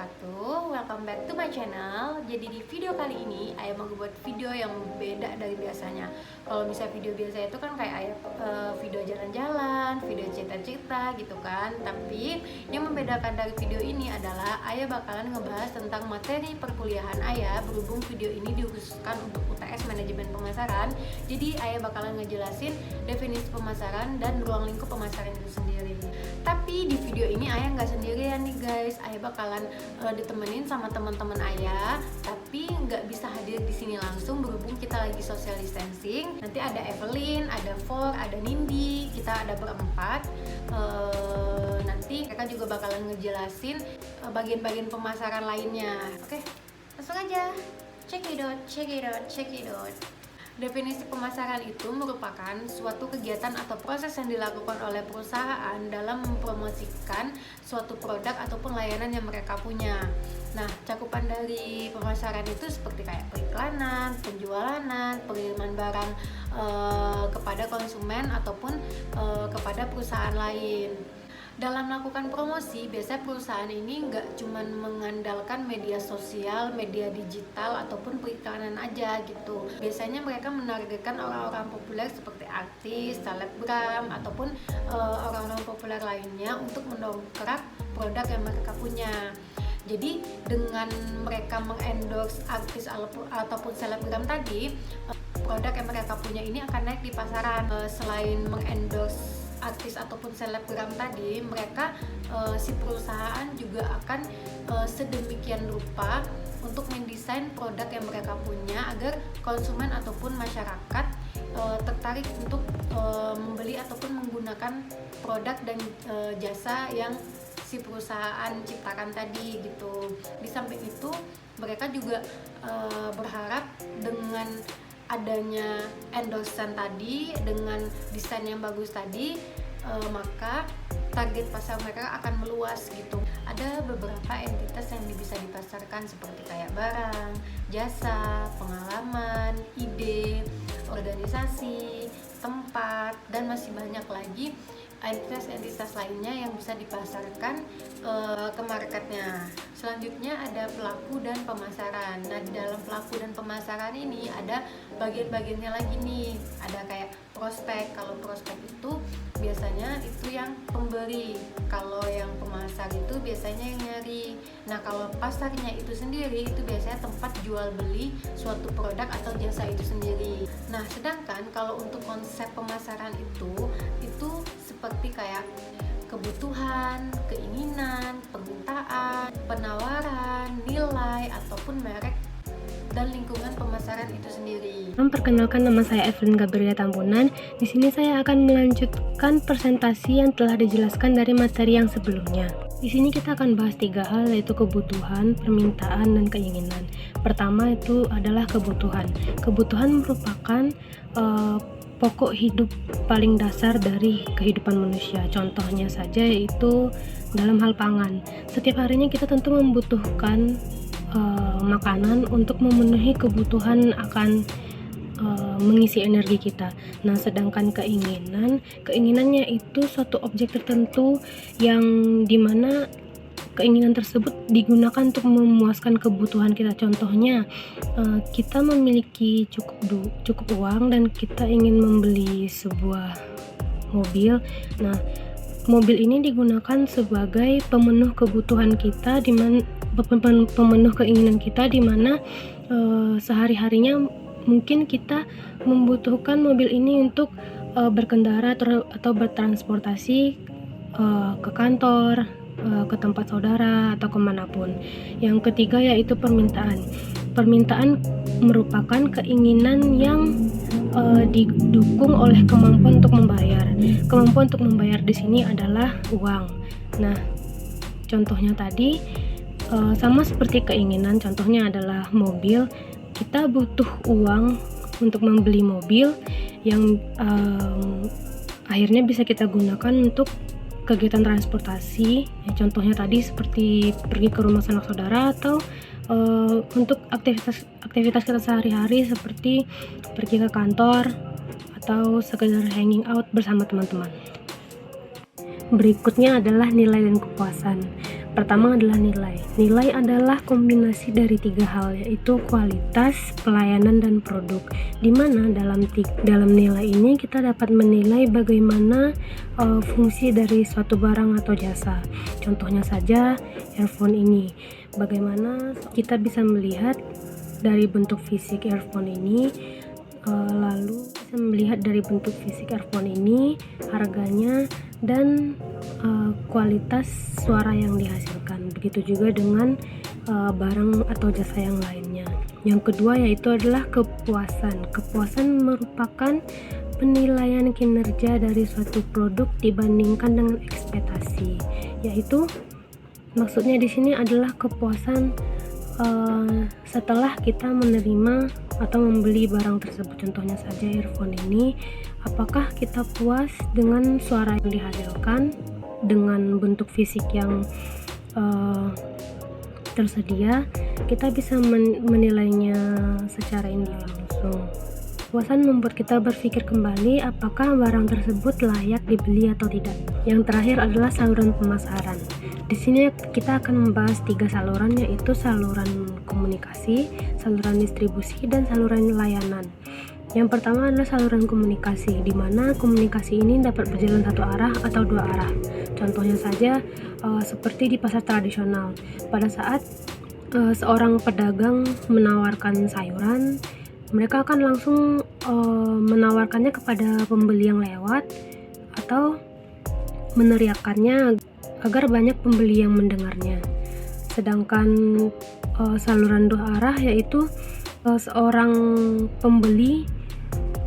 wabarakatuh. Welcome back to my channel. Jadi di video kali ini Ayah mau buat video yang beda dari biasanya. Kalau misalnya video biasa itu kan kayak Ayah video jalan-jalan, video cerita-cerita gitu kan. Tapi yang membedakan dari video ini adalah Ayah bakalan ngebahas tentang materi perkuliahan Ayah, berhubung video ini dikhususkan untuk UTS Manajemen Pemasaran. Jadi Ayah bakalan ngejelasin definisi pemasaran dan ruang lingkup pemasaran itu sendiri. Tapi di video ini Ayah nggak sendirian nih guys. Ayah bakalan ditemenin sama teman-teman Ayah, tapi nggak bisa hadir di sini langsung berhubung kita lagi social distancing. Nanti ada Evelyn, ada For, ada Nindi, kita ada berempat. Nanti mereka juga bakalan ngejelasin bagian-bagian pemasaran lainnya. Oke, langsung aja. Check it out, check it out, check it out. Definisi pemasaran itu merupakan suatu kegiatan atau proses yang dilakukan oleh perusahaan dalam mempromosikan suatu produk ataupun layanan yang mereka punya. Nah, cakupan dari pemasaran itu seperti kayak periklanan, penjualan, pengiriman barang kepada konsumen ataupun kepada perusahaan lain. Dalam melakukan promosi, biasanya perusahaan ini nggak cuma mengandalkan media sosial, media digital, ataupun periklanan aja gitu. Biasanya mereka menargetkan orang-orang populer seperti artis, selebgram, ataupun orang-orang populer lainnya untuk mendongkrak produk yang mereka punya. Jadi dengan mereka mengendorse artis ataupun selebgram tadi, produk yang mereka punya ini akan naik di pasaran. Selain mengendorse artis ataupun selebgram tadi, mereka si perusahaan juga akan sedemikian rupa untuk mendesain produk yang mereka punya agar konsumen ataupun masyarakat tertarik untuk membeli ataupun menggunakan produk dan jasa yang si perusahaan ciptakan tadi gitu. Di samping itu mereka juga berharap dengan adanya endorsement tadi, dengan desain yang bagus tadi, maka target pasar mereka akan meluas gitu. Ada beberapa entitas yang bisa dipasarkan seperti kayak barang, jasa, pengalaman, ide, organisasi, tempat, dan masih banyak lagi entitas-entitas lainnya yang bisa dipasarkan ke marketnya. Selanjutnya ada pelaku dan pemasaran. Nah, di dalam pelaku dan pemasaran ini ada bagian-bagiannya lagi nih. Ada kayak prospek. Kalau prospek itu biasanya itu yang pemberi. Kalau yang pemasar itu biasanya yang nyari. Nah, kalau pasarnya itu sendiri itu biasanya tempat jual beli suatu produk atau jasa itu sendiri. Nah, sedangkan kalau untuk konsep pemasaran itu seperti kayak kebutuhan, keinginan, permintaan, penawaran, nilai, ataupun merek dan lingkungan pemasaran itu sendiri. Perkenalkan, nama saya Evelyn Gabriela Tambunan. Di sini saya akan melanjutkan presentasi yang telah dijelaskan dari materi yang sebelumnya. Di sini kita akan bahas 3 hal, yaitu kebutuhan, permintaan, dan keinginan. Pertama itu adalah kebutuhan. Kebutuhan merupakan pokok hidup paling dasar dari kehidupan manusia. Contohnya saja yaitu dalam hal pangan. Setiap harinya kita tentu membutuhkan makanan untuk memenuhi kebutuhan akan mengisi energi kita. Nah, sedangkan keinginannya itu suatu objek tertentu yang dimana keinginan tersebut digunakan untuk memuaskan kebutuhan kita. Contohnya, kita memiliki cukup uang dan kita ingin membeli sebuah mobil. Nah, mobil ini digunakan sebagai pemenuh kebutuhan kita, pemenuh keinginan kita, di mana sehari-harinya mungkin kita membutuhkan mobil ini untuk berkendara atau bertransportasi ke kantor, ke tempat saudara, atau kemanapun. Yang ketiga yaitu permintaan. Permintaan merupakan keinginan yang didukung oleh kemampuan untuk membayar. Kemampuan untuk membayar di sini adalah uang. Nah, contohnya tadi sama seperti keinginan, contohnya adalah mobil. Kita butuh uang untuk membeli mobil yang akhirnya bisa kita gunakan untuk kegiatan transportasi, ya, contohnya tadi seperti pergi ke rumah sanak saudara, atau untuk aktivitas kita sehari-hari seperti pergi ke kantor atau sekedar hanging out bersama teman-teman. Berikutnya adalah nilai dan kepuasan. Pertama adalah nilai. Nilai adalah kombinasi dari 3 hal, yaitu kualitas, pelayanan, dan produk. Di mana dalam nilai ini kita dapat menilai bagaimana fungsi dari suatu barang atau jasa. Contohnya saja earphone ini. Bagaimana kita bisa melihat dari bentuk fisik earphone ini, lalu bisa melihat dari bentuk fisik earphone ini, harganya, dan kualitas suara yang dihasilkan. Begitu juga dengan barang atau jasa yang lainnya. Yang kedua yaitu adalah kepuasan. Kepuasan merupakan penilaian kinerja dari suatu produk dibandingkan dengan ekspektasi. Yaitu maksudnya di sini adalah kepuasan setelah kita menerima atau membeli barang tersebut. Contohnya saja earphone ini, apakah kita puas dengan suara yang dihasilkan, dengan bentuk fisik yang tersedia. Kita bisa menilainya secara individu langsung. Kepuasan membuat kita berpikir kembali apakah barang tersebut layak dibeli atau tidak. Yang terakhir adalah saluran pemasaran. Di sini kita akan membahas 3 saluran, yaitu saluran komunikasi, saluran distribusi, dan saluran layanan. Yang pertama adalah saluran komunikasi, di mana komunikasi ini dapat berjalan satu arah atau 2 arah. Contohnya saja seperti di pasar tradisional. Pada saat seorang pedagang menawarkan sayuran, mereka akan langsung menawarkannya kepada pembeli yang lewat atau meneriakkannya agar banyak pembeli yang mendengarnya. Sedangkan saluran 2 arah yaitu seorang pembeli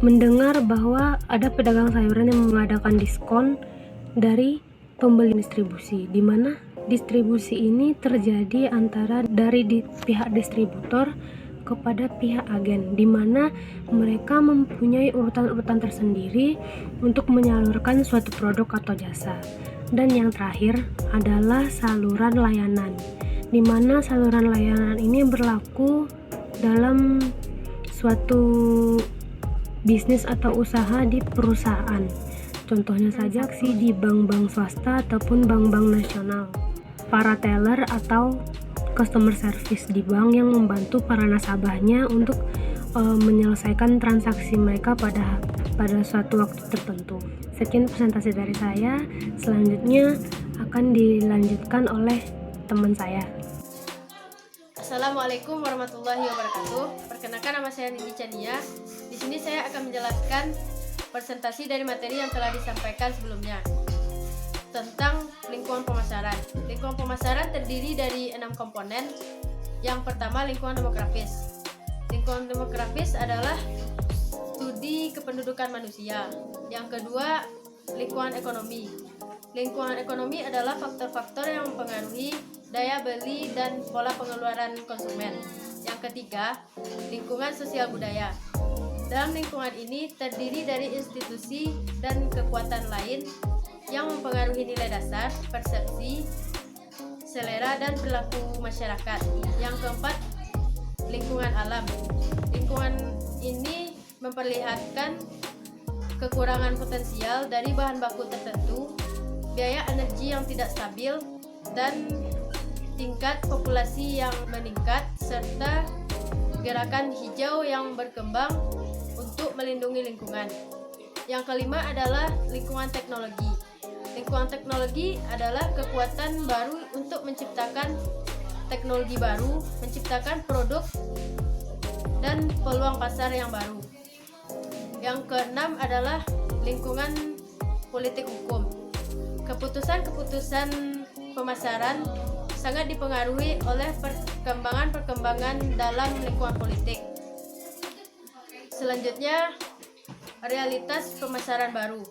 mendengar bahwa ada pedagang sayuran yang mengadakan diskon dari pembeli distribusi, di mana distribusi ini terjadi antara dari pihak distributor kepada pihak agen, di mana mereka mempunyai urutan-urutan tersendiri untuk menyalurkan suatu produk atau jasa. Dan yang terakhir adalah saluran layanan, di mana saluran layanan ini berlaku dalam suatu bisnis atau usaha di perusahaan. Contohnya saja di bank-bank swasta ataupun bank-bank nasional. Para teller atau customer service di bank yang membantu para nasabahnya untuk menyelesaikan transaksi mereka pada suatu waktu tertentu. Sekian presentasi dari saya. Selanjutnya akan dilanjutkan oleh teman saya. Assalamualaikum warahmatullahi wabarakatuh. Perkenalkan, nama saya Nindi Chania. Di sini saya akan menjelaskan presentasi dari materi yang telah disampaikan sebelumnya tentang lingkungan pemasaran. Lingkungan pemasaran terdiri dari 6 komponen. Yang pertama, lingkungan demografis. Lingkungan demografis adalah studi kependudukan manusia. Yang kedua, lingkungan ekonomi. Lingkungan ekonomi adalah faktor-faktor yang mempengaruhi daya beli dan pola pengeluaran konsumen. Yang ketiga, lingkungan sosial budaya. Dalam lingkungan ini terdiri dari institusi dan kekuatan lain yang mempengaruhi nilai dasar, persepsi, selera, dan perilaku masyarakat. Yang keempat, lingkungan alam. Lingkungan ini memperlihatkan kekurangan potensial dari bahan baku tertentu, biaya energi yang tidak stabil, dan tingkat populasi yang meningkat, serta gerakan hijau yang berkembang untuk melindungi lingkungan. Yang kelima adalah lingkungan teknologi. Lingkungan teknologi adalah kekuatan baru untuk menciptakan teknologi baru, menciptakan produk, dan peluang pasar yang baru. Yang keenam adalah lingkungan politik hukum. Keputusan-keputusan pemasaran sangat dipengaruhi oleh perkembangan-perkembangan dalam lingkungan politik. Selanjutnya, realitas pemasaran baru.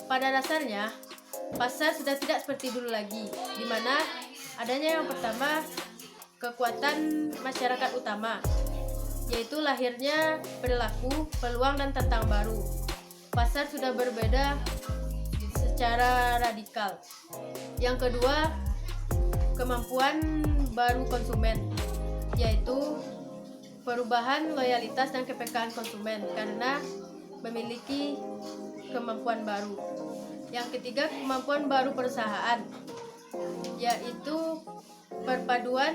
Pada dasarnya, pasar sudah tidak seperti dulu lagi, di mana adanya yang pertama, kekuatan masyarakat utama, yaitu lahirnya perilaku, peluang, dan tantangan baru. Pasar sudah berbeda secara radikal. Yang kedua, kemampuan baru konsumen, yaitu perubahan loyalitas dan kepekaan konsumen karena memiliki kemampuan baru. Yang ketiga, kemampuan baru perusahaan, yaitu perpaduan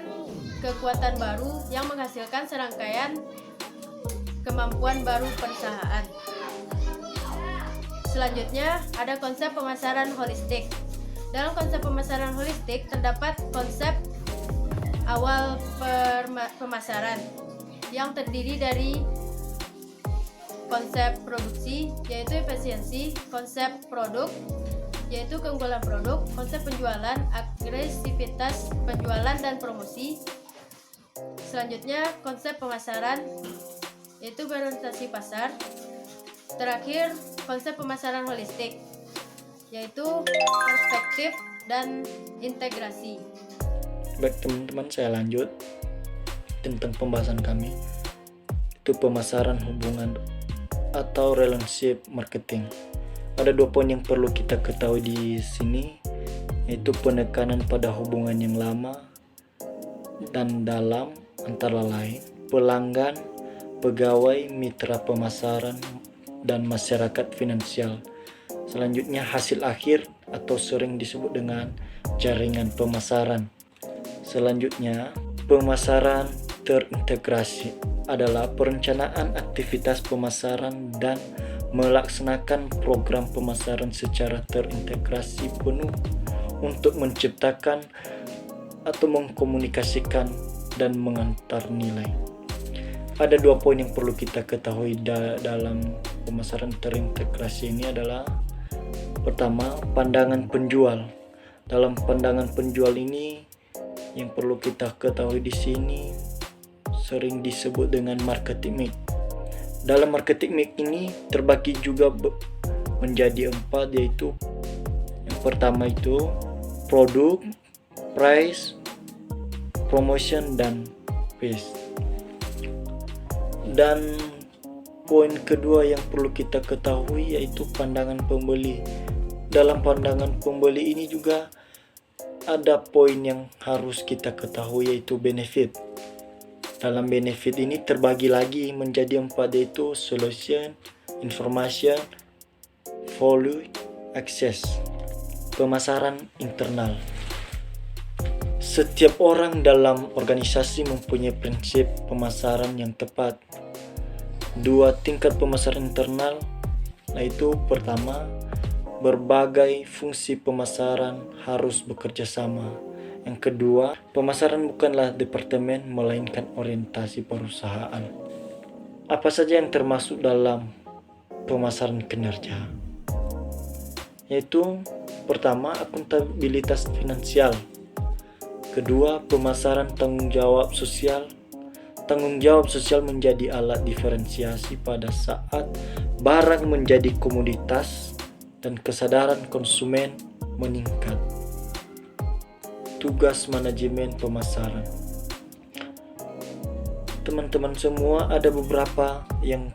kekuatan baru yang menghasilkan serangkaian kemampuan baru perusahaan. Selanjutnya ada konsep pemasaran holistik. Dalam konsep pemasaran holistik terdapat konsep awal pemasaran yang terdiri dari konsep produksi yaitu efisiensi, konsep produk yaitu keunggulan produk, konsep penjualan, agresivitas penjualan dan promosi. Selanjutnya konsep pemasaran yaitu berorientasi pasar. Terakhir konsep pemasaran holistik yaitu perspektif dan integrasi. Baik teman-teman, saya lanjut tentang pembahasan kami. Itu pemasaran hubungan atau relationship marketing. Ada 2 poin yang perlu kita ketahui di sini, yaitu penekanan pada hubungan yang lama dan dalam, antara lain pelanggan, pegawai, mitra pemasaran, dan masyarakat finansial. Selanjutnya hasil akhir atau sering disebut dengan jaringan pemasaran. Selanjutnya, pemasaran terintegrasi adalah perencanaan aktivitas pemasaran dan melaksanakan program pemasaran secara terintegrasi penuh untuk menciptakan atau mengkomunikasikan dan mengantar nilai. Ada 2 poin yang perlu kita ketahui dalam pemasaran terintegrasi ini adalah pertama, pandangan penjual. Dalam pandangan penjual ini yang perlu kita ketahui di sini sering disebut dengan marketing mix. Dalam marketing mix ini terbagi juga menjadi 4, yaitu yang pertama itu produk, price, promotion, dan pace. Dan poin kedua yang perlu kita ketahui yaitu pandangan pembeli. Dalam pandangan pembeli ini juga ada poin yang harus kita ketahui yaitu benefit. Dalam benefit ini terbagi lagi menjadi 4, yaitu solution, information, value, access. Pemasaran internal. Setiap orang dalam organisasi mempunyai prinsip pemasaran yang tepat. 2 tingkat pemasaran internal, yaitu pertama, berbagai fungsi pemasaran harus bekerja sama. Yang kedua, pemasaran bukanlah departemen melainkan orientasi perusahaan. Apa saja yang termasuk dalam pemasaran kinerja? Yaitu pertama, akuntabilitas finansial. Kedua, pemasaran tanggung jawab sosial. Tanggung jawab sosial menjadi alat diferensiasi pada saat barang menjadi komoditas dan kesadaran konsumen meningkat. Tugas manajemen pemasaran. Teman-teman semua, ada beberapa yang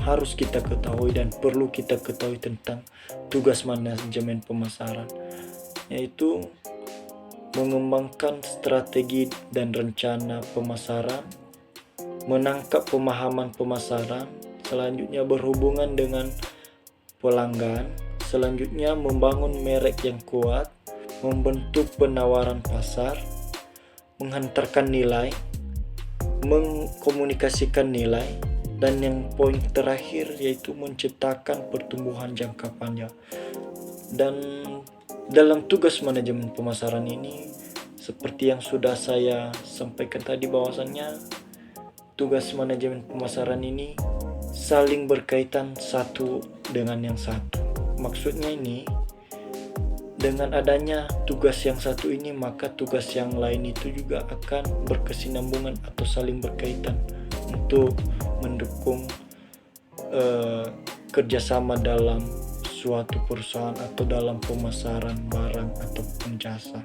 harus kita ketahui dan perlu kita ketahui tentang tugas manajemen pemasaran, yaitu mengembangkan strategi dan rencana pemasaran, menangkap pemahaman pemasaran, selanjutnya berhubungan dengan pelanggan, selanjutnya membangun merek yang kuat, membentuk penawaran pasar, menghantarkan nilai, mengkomunikasikan nilai, dan yang poin terakhir yaitu menciptakan pertumbuhan jangka panjang. Dan dalam tugas manajemen pemasaran ini, seperti yang sudah saya sampaikan tadi, bahwasannya tugas manajemen pemasaran ini saling berkaitan satu dengan yang satu. Maksudnya ini, dengan adanya tugas yang satu ini, maka tugas yang lain itu juga akan berkesinambungan atau saling berkaitan untuk mendukung kerjasama dalam suatu perusahaan atau dalam pemasaran barang ataupun jasa.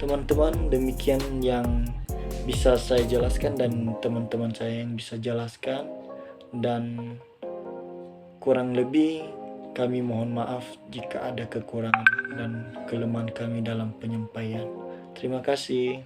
Teman-teman, demikian yang bisa saya jelaskan dan teman-teman saya yang bisa jelaskan, dan kurang lebih kami mohon maaf jika ada kekurangan dan kelemahan kami dalam penyampaian. Terima kasih.